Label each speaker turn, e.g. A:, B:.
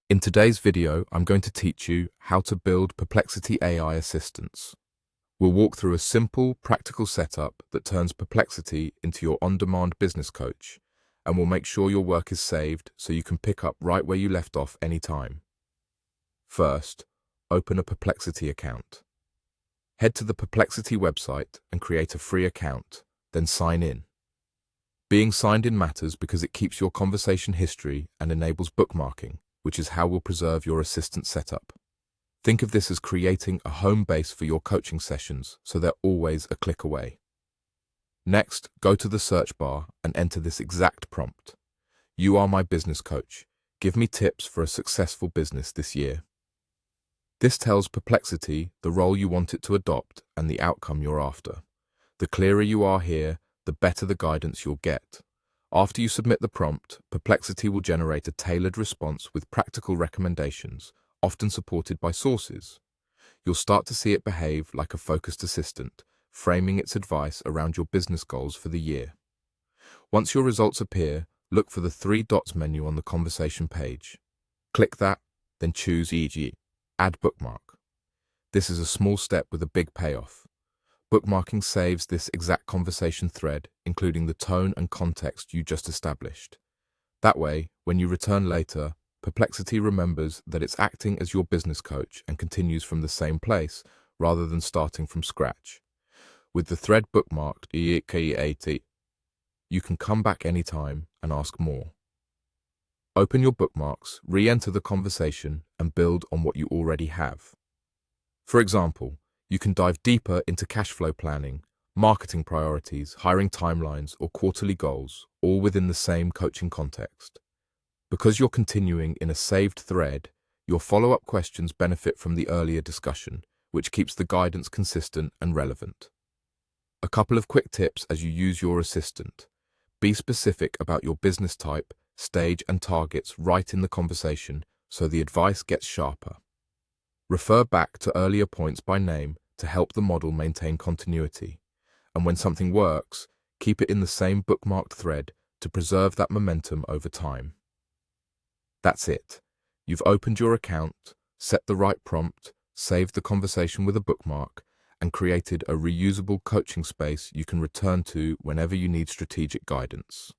A: In today's video, I'm going to teach you how to build Perplexity AI assistants. We'll walk through a simple, practical setup that turns Perplexity into your on-demand business coach, and will make sure your work is saved so you can pick up right where you left off anytime. First, open a Perplexity account. Head to the Perplexity website and create a free account, then sign in. Being signed in matters because it keeps your conversation history and enables bookmarking, which is how we'll preserve your assistant setup. Think of this as creating a home base for your coaching sessions so they're always a click away. Next, go to the search bar and enter this exact prompt. You are my business coach. Give me tips for a successful business this year. This tells Perplexity the role you want it to adopt and the outcome you're after. The clearer you are here, the better the guidance you'll get. After you submit the prompt, Perplexity will generate a tailored response with practical recommendations, often supported by sources. You'll start to see it behave like a focused assistant, framing its advice around your business goals for the year. Once your results appear, look for the three dots menu on the conversation page. Click that, then choose e.g. Add bookmark. This is a small step with a big payoff. Bookmarking saves this exact conversation thread, including the tone and context you just established. That way, when you return later, Perplexity remembers that it's acting as your business coach and continues from the same place, rather than starting from scratch. With the thread bookmarked, you can come back anytime and ask more. Open your bookmarks, re-enter the conversation, and build on what you already have. For example, you can dive deeper into cash flow planning, marketing priorities, hiring timelines, or quarterly goals, all within the same coaching context. Because you're continuing in a saved thread, your follow-up questions benefit from the earlier discussion, which keeps the guidance consistent and relevant. A couple of quick tips as you use your assistant. Be specific about your business type, stage, and targets right in the conversation so the advice gets sharper. Refer back to earlier points by name to help the model maintain continuity. And when something works, keep it in the same bookmarked thread to preserve that momentum over time. That's it. You've opened your account, set the right prompt, saved the conversation with a bookmark, and created a reusable coaching space you can return to whenever you need strategic guidance.